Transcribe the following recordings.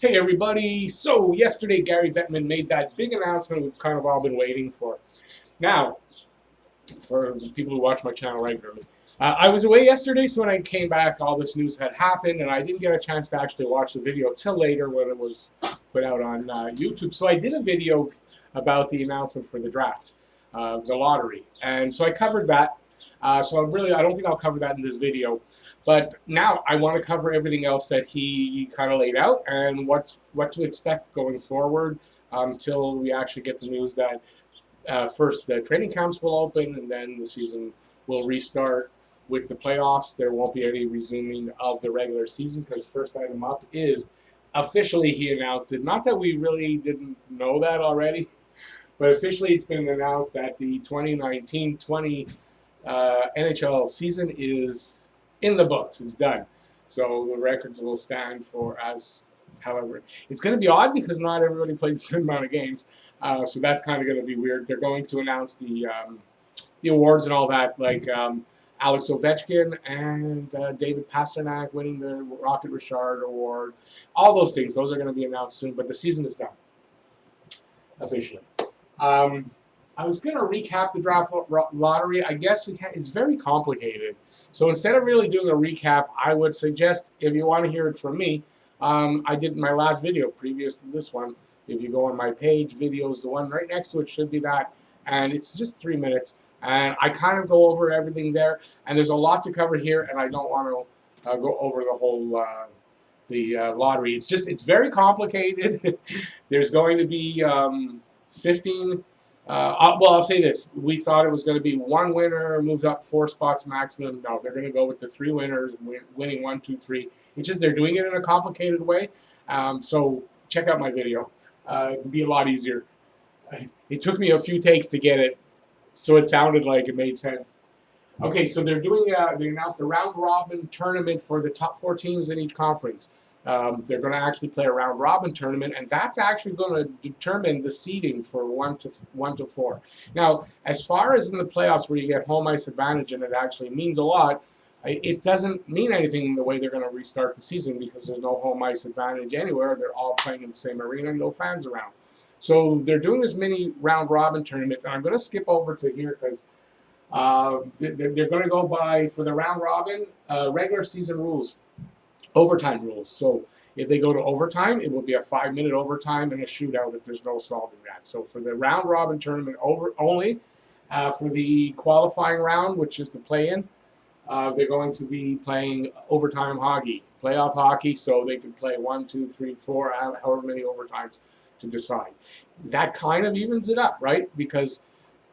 Hey everybody! So yesterday Gary Bettman made that big announcement we've kind of all been waiting for. Now, for people who watch my channel regularly, I was away yesterday, so when I came back, all this news had happened, and I didn't get a chance to actually watch the video till later when it was put out on YouTube. So I did a video about the announcement for the draft, the lottery, and so I covered that. I don't think I'll cover that in this video, but now I want to cover everything else that he kind of laid out and what to expect going forward until we actually get the news that first the training camps will open and then the season will restart with the playoffs. There won't be any resuming of the regular season because first item up is officially he announced it. Not that we really didn't know that already, but officially it's been announced that the 2019-20 NHL season is in the books. It's done. So the records will stand for as, however, it's going to be odd because not everybody played the same amount of games. So that's kind of going to be weird. They're going to announce the awards and all that, like Alex Ovechkin and David Pastrnak winning the Rocket Richard Award. All those things, those are going to be announced soon. But the season is done officially. I was going to recap the draft lottery. I guess it's very complicated. So instead of really doing a recap, I would suggest, if you want to hear it from me, I did my last video previous to this one. If you go on my page, videos, the one right next to it should be that. And it's just 3 minutes. And I kind of go over everything there. And there's a lot to cover here, and I don't want to go over the whole lottery. It's very complicated. There's going to be 15... well, I'll say this. We thought it was going to be one winner, moves up 4 spots maximum. No, they're going to go with the 3 winners, winning 1, 2, 3. It's just they're doing it in a complicated way. So check out my video. It'd be a lot easier. It took me a few takes to get it, so it sounded like it made sense. Okay, so they're doing. They announced a round-robin tournament for the top 4 teams in each conference. They're going to actually play a round-robin tournament, and that's actually going to determine the seeding for 1 to 4. Now, as far as in the playoffs where you get home ice advantage, and it actually means a lot, it doesn't mean anything in the way they're going to restart the season because there's no home ice advantage anywhere. They're all playing in the same arena, no fans around. So they're doing this mini round-robin tournament, and I'm going to skip over to here because they're going to go by, for the round-robin, regular season rules. Overtime rules. So if they go to overtime, it will be a 5-minute overtime and a shootout if there's no solving that. So for the round-robin tournament only, for the qualifying round, which is the play-in, they're going to be playing overtime hockey, playoff hockey, so they can play 1, 2, 3, 4, however many overtimes to decide. That kind of evens it up, right? Because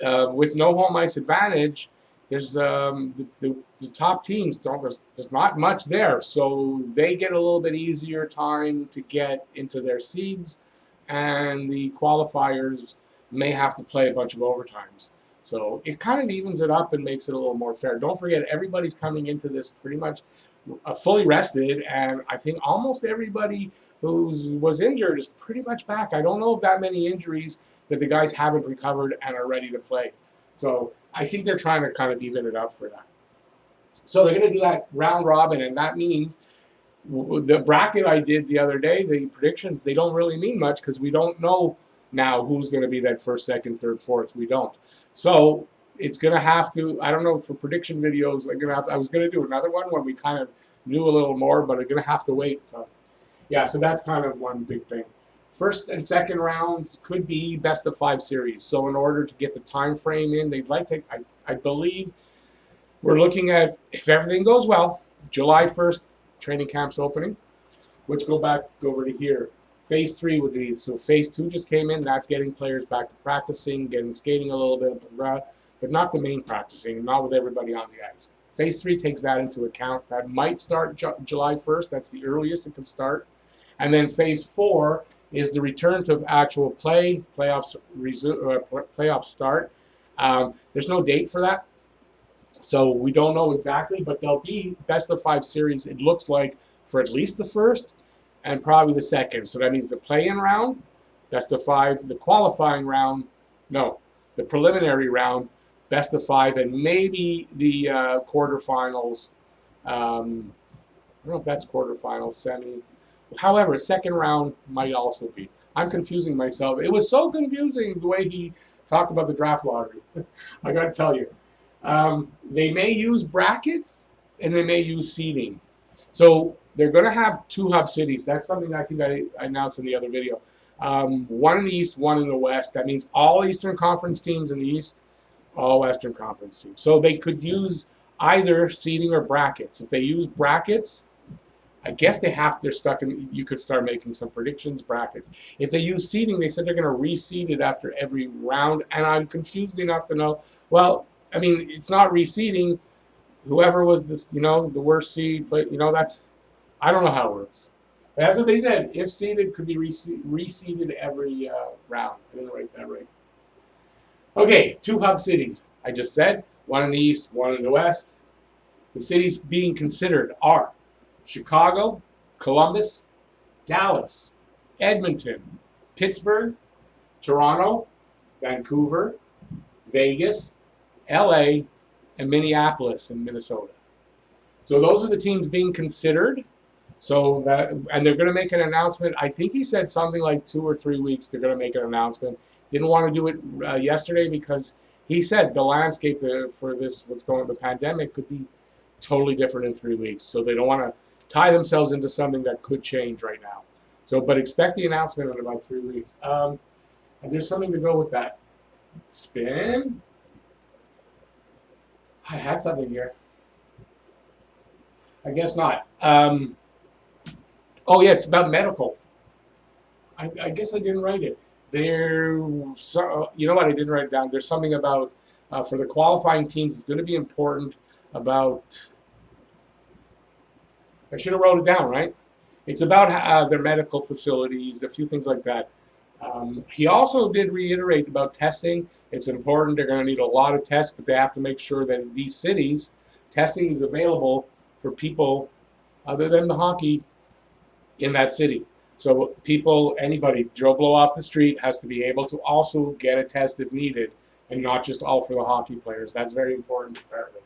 with no home ice advantage, there's the top teams there's not much there, so they get a little bit easier time to get into their seeds, and the qualifiers may have to play a bunch of overtimes. So it kind of evens it up and makes it a little more fair. Don't forget, everybody's coming into this pretty much fully rested, and I think almost everybody who was injured is pretty much back. I don't know of that many injuries that the guys haven't recovered and are ready to play. So I think they're trying to kind of even it up for that. So they're going to do that round robin, and that means the bracket I did the other day, the predictions, they don't really mean much because we don't know now who's going to be that first, second, third, fourth. We don't. So it's going to have to, I don't know, for prediction videos, I was going to do another one when we kind of knew a little more, but I'm going to have to wait. So yeah, so that's kind of one big thing. First and second rounds could be best of 5 series. So in order to get the time frame in, they'd like to, I believe, we're looking at, if everything goes well, July 1st, training camps opening, which go back over to here. Phase 3 would be, so Phase 2 just came in. That's getting players back to practicing, getting skating a little bit, but not the main practicing, not with everybody on the ice. Phase 3 takes that into account. That might start July 1st. That's the earliest it can start. And then Phase 4 is the return to actual play, playoffs start. There's no date for that, so we don't know exactly, but there'll be best of 5 series, it looks like, for at least the first and probably the second. So that means the play-in round, best of 5, the qualifying round, no, the preliminary round, best of 5, and maybe the quarterfinals. I don't know if that's quarterfinals, semi, However, second round might also be. I'm confusing myself. It was so confusing the way he talked about the draft lottery. I got to tell you. They may use brackets and they may use seeding. So they're going to have two hub cities. That's something I think I announced in the other video. One in the East, one in the West. That means all Eastern Conference teams in the East, all Western Conference teams. So they could use either seeding or brackets. If they use brackets, I guess they're stuck in, you could start making some predictions, brackets. If they use seeding, they said they're going to reseed it after every round, and I'm confused enough to know, well, I mean, it's not reseeding. Whoever was this, the worst seed, but, I don't know how it works. But that's what they said. If seeded, could be reseeded every round. I didn't write that right. Okay, two hub cities. I just said, one in the East, one in the West. The cities being considered are Chicago, Columbus, Dallas, Edmonton, Pittsburgh, Toronto, Vancouver, Vegas, LA, and Minneapolis in Minnesota. So those are the teams being considered. And they're going to make an announcement. I think he said something like 2 or 3 weeks they're going to make an announcement. Didn't want to do it yesterday because he said the landscape for this, what's going on, the pandemic, could be totally different in 3 weeks. So they don't want to tie themselves into something that could change right now. But expect the announcement in about 3 weeks. And there's something to go with that. Spin. I had something here. I guess not. Oh, yeah, it's about medical. I guess I didn't write it. You know what? I didn't write it down. There's something about, for the qualifying teams, it's going to be important about, I should have wrote it down, right? It's about their medical facilities, a few things like that. He also did reiterate about testing. It's important. They're going to need a lot of tests, but they have to make sure that in these cities, testing is available for people other than the hockey in that city. So anybody, Joe Blow off the street, has to be able to also get a test if needed, and not just all for the hockey players. That's very important, apparently.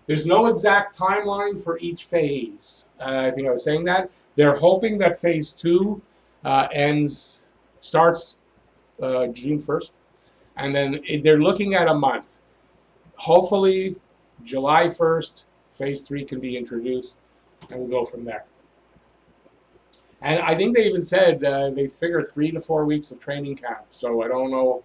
There's no exact timeline for each phase. I think I was saying that. They're hoping that phase 2 starts June 1st, and then they're looking at a month. Hopefully, July 1st, phase 3 can be introduced, and we'll go from there. And I think they even said they figure 3 to 4 weeks of training camp. So I don't know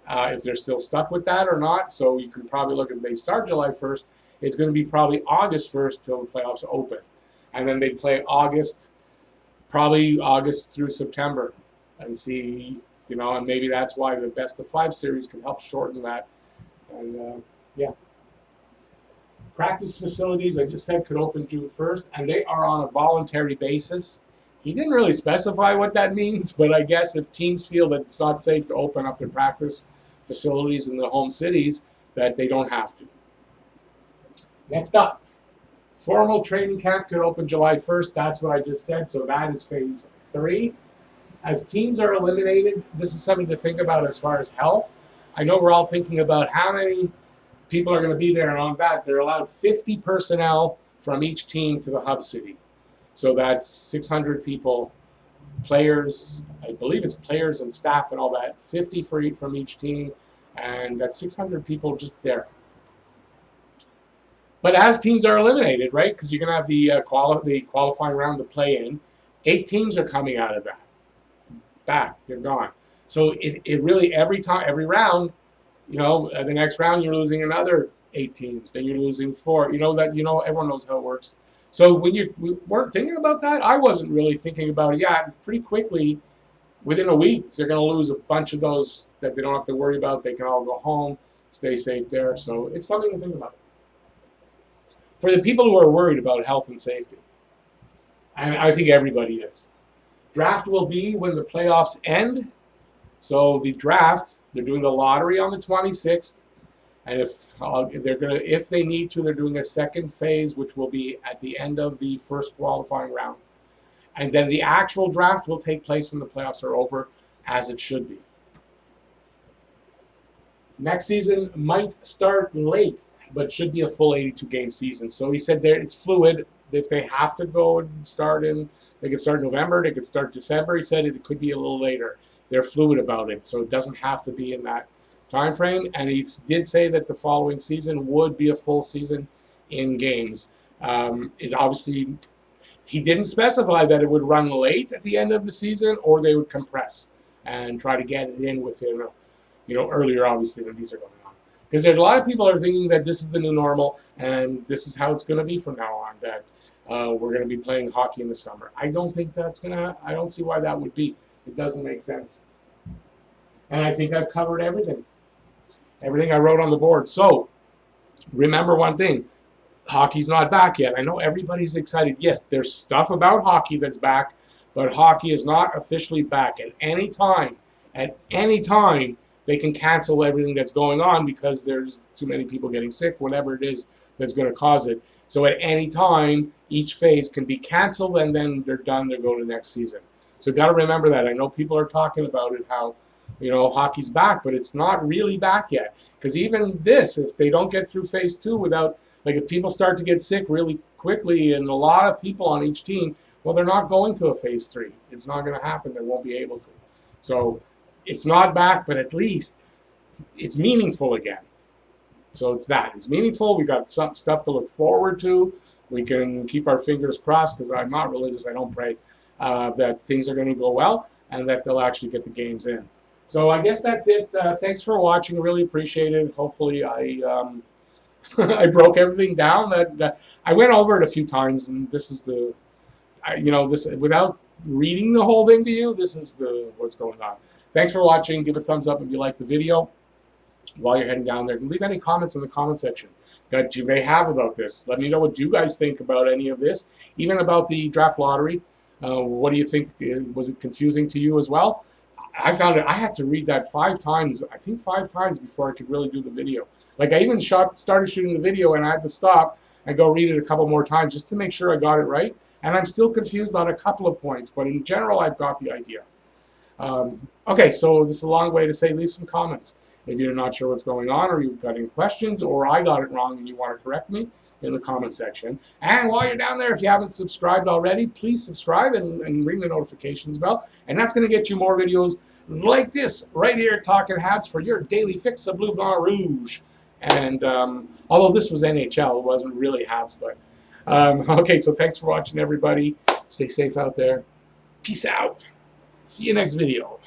if they're still stuck with that or not. So you can probably look if they start July 1st, it's going to be probably August 1st till the playoffs open. And then they play probably August through September, and see, and maybe that's why the best of 5 series can help shorten that. And yeah. Practice facilities, I just said, could open June 1st, and they are on a voluntary basis. He didn't really specify what that means, but I guess if teams feel that it's not safe to open up their practice facilities in the home cities, that they don't have to. Next up, formal training camp could open July 1st. That's what I just said, so that is phase 3. As teams are eliminated, this is something to think about as far as health. I know we're all thinking about how many people are going to be there, and on that, they're allowed 50 personnel from each team to the hub city. So that's 600 people, players, I believe it's players and staff and all that, 50 from each team, and that's 600 people just there. But as teams are eliminated, right, because you're going to have the qualifying round to play in, 8 teams are coming out of that. Back, they're gone. So it really, every round, the next round you're losing another 8 teams, then you're losing 4. Everyone knows how it works. So when we weren't thinking about that, I wasn't really thinking about it. Yeah, it's pretty quickly, within a week, they're going to lose a bunch of those that they don't have to worry about. They can all go home, stay safe there. So it's something to think about. For the people who are worried about health and safety, and I think everybody is, draft will be when the playoffs end. So the draft, they're doing the lottery on the 26th. And if they need to, they're doing a second phase, which will be at the end of the first qualifying round. And then the actual draft will take place when the playoffs are over, as it should be. Next season might start late, but should be a full 82-game season. So he said there it's fluid. if they have to go and start they could start November, they could start December. He said it could be a little later. They're fluid about it, so it doesn't have to be in that time frame. And he did say that the following season would be a full season in games. It obviously, he didn't specify that it would run late at the end of the season or they would compress and try to get it in within, earlier obviously than these are going on. Because there's a lot of people are thinking that this is the new normal and this is how it's going to be from now on, that we're going to be playing hockey in the summer. I don't think I don't see why that would be. It doesn't make sense. And I think I've covered everything I wrote on the board. So remember one thing. Hockey's not back yet. I know everybody's excited. Yes, there's stuff about hockey that's back, but hockey is not officially back. At any time, they can cancel everything that's going on because there's too many people getting sick, whatever it is that's going to cause it. So at any time, each phase can be canceled, and then they're done. They go to the next season. So got to remember that. I know people are talking about it, how hockey's back, but it's not really back yet. Because even this, if they don't get through phase 2 without, if people start to get sick really quickly and a lot of people on each team, well, they're not going to a phase 3. It's not going to happen. They won't be able to. So it's not back, but at least it's meaningful again. So it's meaningful. We got some stuff to look forward to. We can keep our fingers crossed, because I'm not religious. I don't pray that things are going to go well and that they'll actually get the games in. So I guess that's it. Thanks for watching. Really appreciate it. Hopefully I broke everything down. That I went over it a few times, and this is this without reading the whole thing to you. This is what's going on. Thanks for watching. Give a thumbs up if you liked the video. While you're heading down there, leave any comments in the comment section that you may have about this. Let me know what you guys think about any of this, even about the draft lottery. What do you think? Was it confusing to you as well? I found it. I had to read that 5 times. I think 5 times before I could really do the video. I even started shooting the video, and I had to stop and go read it a couple more times just to make sure I got it right. And I'm still confused on a couple of points, but in general, I've got the idea. Okay, so this is a long way to say leave some comments. If you're not sure what's going on, or you've got any questions, or I got it wrong and you want to correct me, in the comment section. And while you're down there, if you haven't subscribed already, please subscribe and ring the notifications bell. And that's going to get you more videos like this right here at Talking Habs for your daily fix of Bleu Blanc Rouge. And although this was NHL, it wasn't really Habs, but okay, so thanks for watching, everybody. Stay safe out there. Peace out. See you next video.